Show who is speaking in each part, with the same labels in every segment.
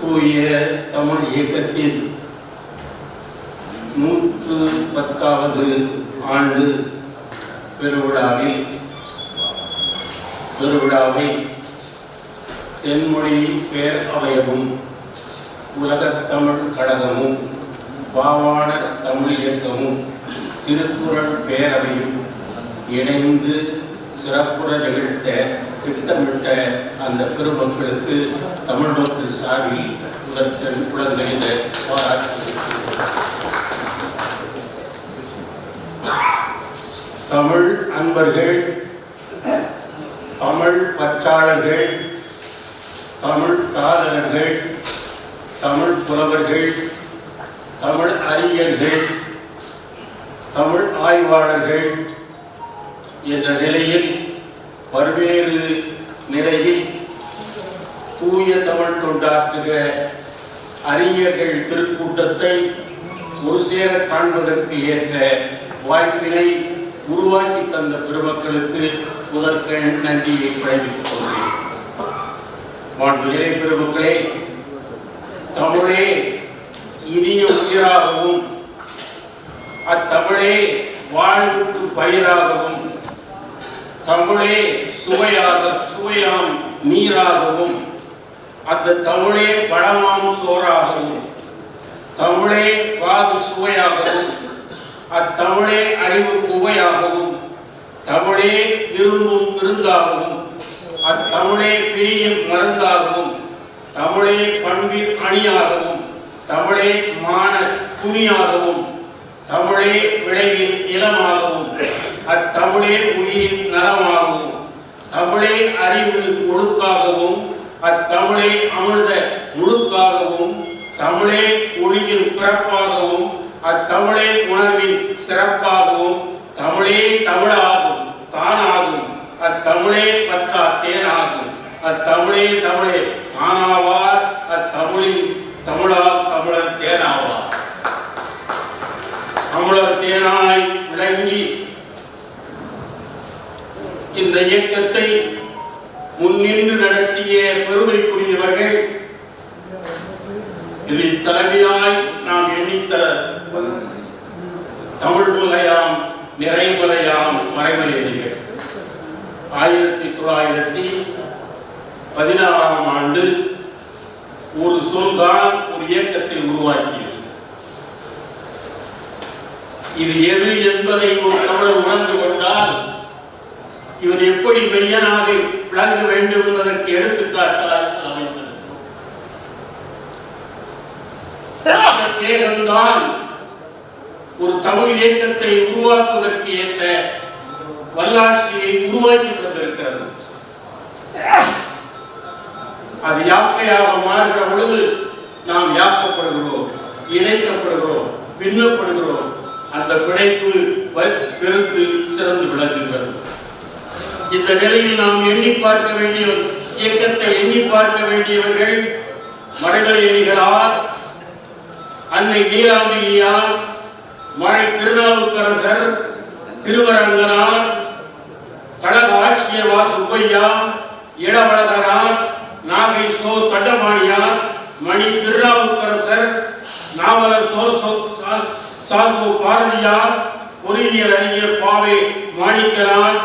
Speaker 1: தூய தமிழ் இயக்கத்தின் 110வது ஆண்டு பெருவிழாவை தென்மொழி பேரவையமும் உலகத் தமிழ் கழகமும் பாவாணர் தமிழ் இயக்கமும் திருக்குறள் பேரவையும் இணைந்து சிறப்புற நிகழ்த்த திட்டமிட்ட அந்த பெருமக்களுக்கு தமிழ் மக்கள் சார்பில் குழந்தைகளை பாராட்டுகிறேன். தமிழ் அன்பர்கள், தமிழ் பற்றாளர்கள், தமிழ் காதலர்கள், தமிழ் புலவர்கள், தமிழ் அறிஞர்கள், தமிழ் ஆய்வாளர்கள் என்ற நிலையில் பல்வேறு நிலையில் தூய தமிழ் தொண்டாற்றுகிற அறிஞர்கள் திருக்கூட்டத்தை ஒரு சேர காண்பதற்கு ஏற்ற வாய்ப்பினை உருவாக்கி தந்த பெருமக்களுக்கு முதற்கண் நன்றியை தெரிவித்துக் கொள்கிறேன். மாண்புமிகு பெருமக்களே, தமிழே இனிய உயிராகவும் அத்தமிழே வாழ்வுக்கு பயிராகவும் தமிழே சுவையாம் நீராகவும் அந்த தமிழே பழமாம் சோறாகவும் தமிழே வாது சுவையாகவும் அத்தமிழே அறிவு குவையாகவும் தமிழே விரும்பும் விருந்தாகவும் அத்தமிழே பிணியின் மருந்தாகவும் தமிழே பண்பின் அணியாகவும் தமிழே மான துணியாகவும் தமிழே விளைவின் இளமாகவும் அத்தமிழே உயிரின் நலமாகவும் தமிழே அறிவு ஒழுக்காகவும் அத்தமிழே அமிர்த முழுக்காகவும் தமிழே ஒளியின் பிறப்பாகவும் அத்தமிழே உணர்வின் சிறப்பாகவும் தமிழே தமிழாகும் தானாகும் அத்தமிழே பற்றா தேனாகும் அத்தமிழே தமிழே தானாவார் அத்தமிழின் தமிழால் தமிழர் தேனாவார். தமிழர் தேனாய் விளங்கி இந்த இயக்கத்தை முன்னின்று நடத்திய பெருமைக்குரியவர்கள் இதில் தலைமையாய் நாம் எண்ணித்தர தமிழ் மலையாம் நிறைமலையாம் மறைமலையடிகள் 1916ஆம் ஆண்டு ஒரு சொல்தான் ஒரு இயக்கத்தை உருவாக்கியது. இது எது என்பதை ஒரு தமிழர் உணர்ந்து கொண்டால் இவர் எப்படி மெய்யனாக விளங்க வேண்டும் என்பதற்கு எடுத்துக்காட்டால் தேகம்தான் ஒரு தமிழ் இயக்கத்தை உருவாக்குவதற்கு ஏற்ற வல்லாட்சியை உருவாக்கி தந்திருக்கிறது. அது யாக்கையாக மாறுகிற பொழுது நாம் யாக்கப்படுகிறோம், இணைக்கப்படுகிறோம், பின்னப்படுகிறோம். அந்த பிணைப்பு பெருந்து சிறந்து விளங்குகிறது. இந்த நிலையில் நாம் எண்ணி பார்க்க வேண்டியவர் இயக்கத்தை எண்ணி பார்க்க வேண்டியவர்கள் மறைமலையடிகளார், அன்னை நீலாம்பிகையார், மறை திருநாவுக்கரசர், திருவரங்கனார், கழக ஆட்சியர் வா சுப்பையா, இளவழகனார், நாகை சோ தண்டமாணியார், மணி திருநாவுக்கரசர், நாவல சாசோ பாரதியார், பொறியியல் அறிஞர் பாவை மாணிக்கனார்,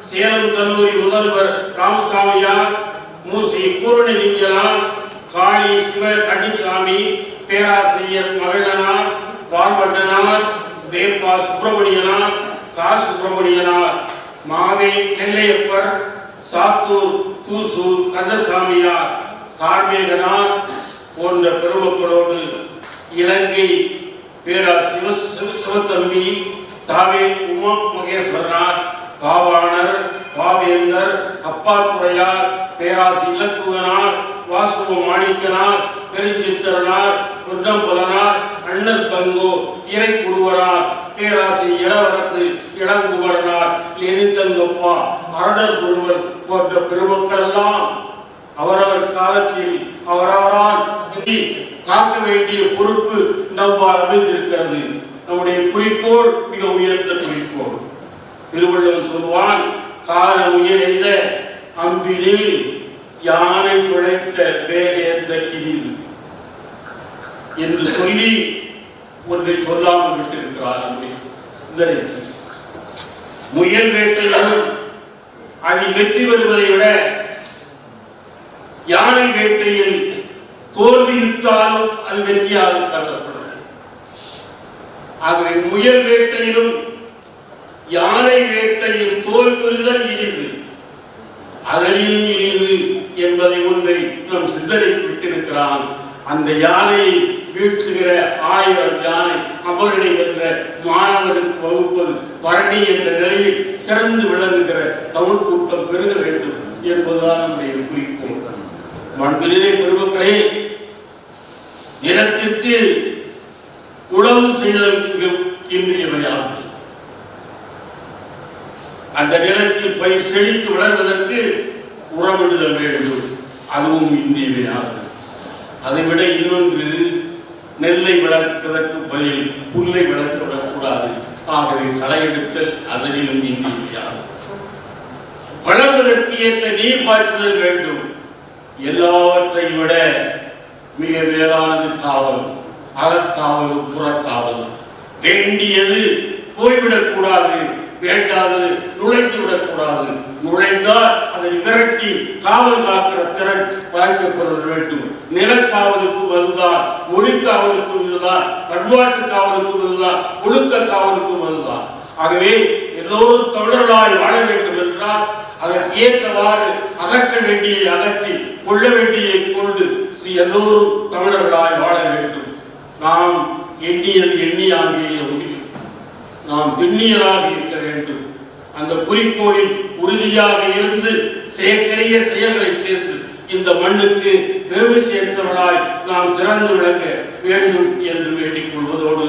Speaker 1: சேலம் கல்லூரி முதல்வர் ராமசாமியார், மூசி பூரணலிங்கனார், காளி சிவ கண்டிச்சாமி, பேராசிரியர் மகிழனார், பால்பட்டனார், வேப்பா சுப்பிரமணியனார், கா சுப்பிரமணியனார், மாவே நெல்லையப்பர், சாத்தூர் தூசு கந்தசாமியார், கார்மேகனார் போன்ற பெருமக்களோடு இலங்கை பேரா சிவத்தம்பி, தாவே உமா மகேஸ்வரனார், பாவாணர், பாவேந்தர், அப்பாத்துறையார், பேராசி இலக்குவனார், வாசுவ மாணிக்கனார், பெருஞ்சித்திரனார், குன்றம்புலனார், அண்ணல் தங்கோ, இறை குருவனார், பேராசி இளவரசு இளங்குவரனார், லெனித்தங்கப்பா, அரணர் குருவர் போன்ற பெருமக்கள் எல்லாம் அவரவர் காலத்தில் அவரால் காக்க வேண்டிய பொறுப்பு நம்மால் அமைந்திருக்கிறது. நம்முடைய குறிக்கோள் மிக உயர்ந்த குறிக்கோள். திருவள்ளுவர் சொல்வான், கால முயலெய்த அம்பினில் யானை பிழைத்த வேலேந்த இதில் என்று சொல்லி ஒன்றை சொல்லாமல் விட்டிருக்கிறார். நம்முடைய சிந்தனைக்கு முயல் வேட்டையிலும் அதில் வெற்றி பெறுவதை விட யானை வேட்டையில் தோல்வியுற்றாலும் அது வெற்றியாக கருதப்படும். ஆகவே முயல் வேட்டையிலும் யானை வேட்டையில் தோல்வியுறுதல் இனிது, அதனின் இனிது என்பதை ஒன்றை நம் சிந்தனைக்கு விட்டிருக்கிறான். அந்த யானையை வீழ்த்துகிற 1000 யானை அமரனை என்ற மாணவருக்கு வகுப்பது பரணி என்ற நிலையில் சிறந்து விளங்குகிற தமிழ் கூட்டம் பெருக வேண்டும் என்பதுதான் நம்முடைய குறிக்கோள். மண்பிலே பெருமக்களே, நிலத்திற்கு உழவு செய்தல் இன்றியமையானது. அந்த நிலத்தில் பயிர் செழித்து வளர்வதற்கு உரமிடுதல் வேண்டும், அதுவும் இன்றியமையானது. அதைவிட இன்னொன்று, நெல்லை வளர்ப்பதற்கு பதில் புல்லை வளர்த்து விடக்கூடாது. ஆகவே களை எடுத்தல் அதனிலும் இன்றியமையானது. வளர்வதற்கு ஏற்ற நீர் பாய்ச்சுதல் வேண்டும். எல்லாவற்றை விட மிக மேலானது காவல், அகக்காவல், புறக்காவல். வேண்டியது போய்விடக்கூடாது, வேண்டாதது நுழைந்து விடக்கூடாது. நுழைந்தால் அதை விரட்டி காவல் காக்கிற திறன் வாய்க்கப்பெற வேண்டும். நிலக்காவலுக்கும் அதுதான், மொழிக்காவலுக்கும் இதுதான், பண்பாட்டு காவலுக்கும் இதுதான், ஒழுக்க காவலுக்கும் அதுதான். ஆகவே எல்லோரும் தமிழர்களாய் வாழ வேண்டும் என்றால் அதற்கு ஏற்றவாறு அகற்ற வேண்டியை அகற்றி, கொள்ள வேண்டியை கொண்டு எல்லோரும் தமிழர்களாய் வாழ வேண்டும். நாம் எண்ணியது எண்ணியாகிய முடியும். நாம் திண்ணியராக இருக்க வேண்டும். அந்த குறிக்கோளில் உறுதியாக இருந்து செயற்கரிய செயல்களை சேர்ந்து இந்த மண்ணுக்கு பெருமை சேர்த்தவர்களாய் நாம் சிறந்து விளங்க வேண்டும் என்று வேண்டிக் கொள்வதோடு,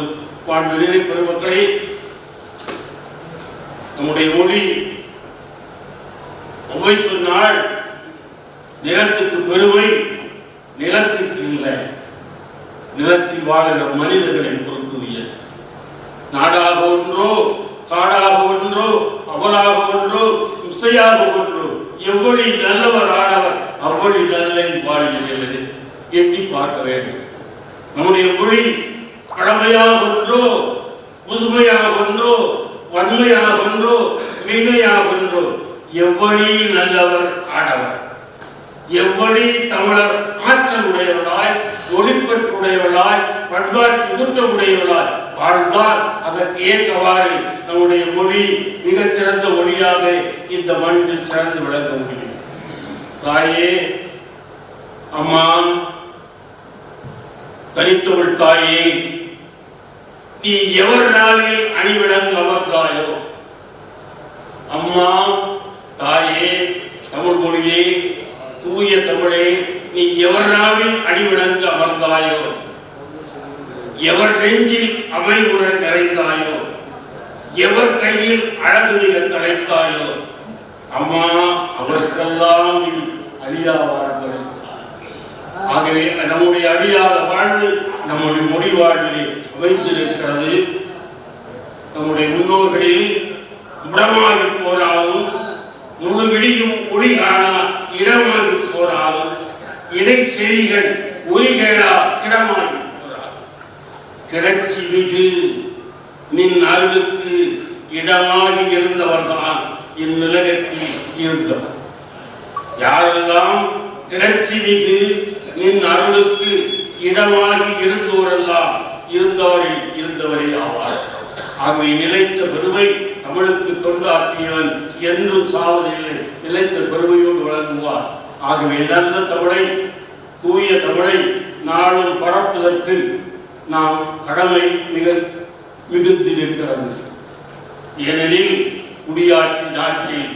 Speaker 1: வாழ்விலே பெருமக்களே, நம்முடைய மொழி ஒவ்வை சொன்னால் நிலத்துக்கு பெருமை நிலத்திற்கு இல்லை, நிலத்தில் வாழ்கிற மனிதர்களை பொறுத்துவிய. நாடாக ஒன்றோ, காடாக ஒன்றோ, அவனாக ஒன்றோ, இசையாக ஒன்றோ, எவ்வளி நல்லவர் ஆடவர் அவ்வளி நல்ல வாழ்கிறது எண்ணி பார்க்க வேண்டும். நம்முடைய மொழி பழமையாக ஒன்றோ, புதுமையாக ஒன்றோ, வன்மையாக ஒன்றோ, மெய்மையாக ஒன்றோ, எவ்வளி நல்லவர் ஆடவர், எவ்வளி தமிழர் ஆற்றல் உடையவர்களாய், ஒளிப்பற்றுடையவர்களாய், பண்பாட்டு ஊற்றம் உடையவர்களாய் வாழ்ந்தால் அதற்கு ஏற்றவாறு நம்முடைய மொழி மிகச் சிறந்த மொழியாக இந்த மண்ணில் சிறந்து விளங்க முடியும். தாயே, அம்மா, தனித்தவள் தாயே, நீ எவர் நாளில் அணிவிளங்கு அமர்ந்தாயோ, அம்மா, தாயே, தமிழ் மொழியே, தூய தமிழே, நீ எவர் நாவில் அணிவிளங்கு அமர்ந்தாயோ, எவர் நெஞ்சில் அமைவுற நிறைந்தாயோ, எவர் கையில் அழகு மிக தலைத்தாயோ, அம்மா, அவருக்கெல்லாம் அழியா வாழ்வு. ஆகவே நம்முடைய அழியாத வாழ்வு நம்முடைய மொழி வாழ்விலே அமைந்திருக்கிறது. நம்முடைய முன்னோர்களில் முடமாகி போராலும், முழு விழியும் ஒளி காணா இடமாகி போராலும், இடை செவிகள் ஒலி கேளா இடமாகி போராலும், கிளர்ச்சி மிகு நின் அருளுக்கு இடமாகி இருந்தவர்தான் இந்நிலகத்தில் இருந்தவர். யாரெல்லாம் கிளர்ச்சி மிகு நின் அருளுக்கு இடமாகி இருந்தோரெல்லாம் இருந்தவரே ஆவார். ஆகவே நிலைத்த பெருமை தமிழுக்கு தொண்டாற்றியவன் என்றும் சாவதில்லை, நிலைத்த பெருமையோடு வழங்குவார். ஆகவே நல்ல தமிழை, தூய தமிழை நாளும் பரப்புவதற்கு நாம் கடமை மிகுந்திருக்கிறது. ஏனெனில் குடியாட்சி நாட்டில்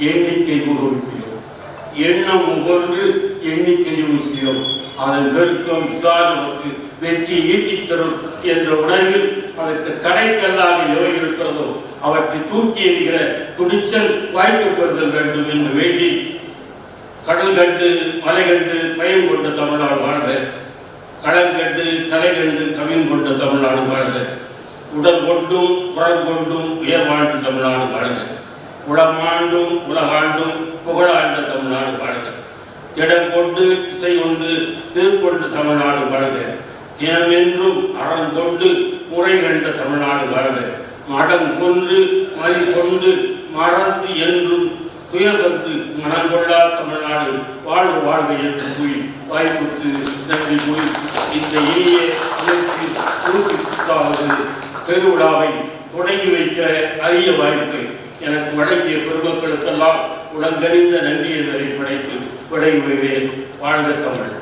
Speaker 1: எண்ணிக்கை முகழ்கிறோம், எண்ணம் முகன்று எண்ணிக்கையை முக்கியம். அதன் பெருக்கம் நமக்கு வெற்றி ஈட்டித் தரும் என்ற உணர்வில் அதற்கு தடைக்கல்லாக எவை இருக்கிறதோ அவற்றை தூக்கி எறிகிற துணிச்சல் வாய்க்கப்பெறுதல் வேண்டும் என்று வேண்டி, கடல் கண்டு மலை கண்டு பயம் கொண்ட தமிழ்நாடு வாழ்க, களம் கண்டு கலை கண்டு கவின் கொண்ட தமிழ்நாடு வாழ்க, உடல் கொண்டும் புறம் கொண்டும் உயர்வாழ்ந்த தமிழ்நாடு வாழ்க, உளமாண்டும் உலகாண்டும் புகழாண்ட தமிழ்நாடு வாழ்க, திடம் கொண்டு திசை கொண்டு திருக்கொண்டு தமிழ்நாடு வாழ்க, தினமென்றும் அறம் கொண்டு முறை கண்ட தமிழ்நாடு வாழ்க. மடம் கொன்று மதி கொண்டு மறந்து என்றும் துயர் வந்து மனங்கொள்ளா தமிழ்நாடு வாழ்க வாழ்க என்று கூறி வாய்ப்புக்கு நன்றி கூறி இந்த இனிய அமைப்பில் குறுக்கிற்காவது பெருவிழாவை தொடங்கி வைக்கிற அரிய வாய்ப்பை எனக்கு வழங்கிய பெருமக்களுக்கெல்லாம் உடன்கறிந்த நன்றியை படைத்து விடைபெறுகிறேன். வாழ்க தமிழ்.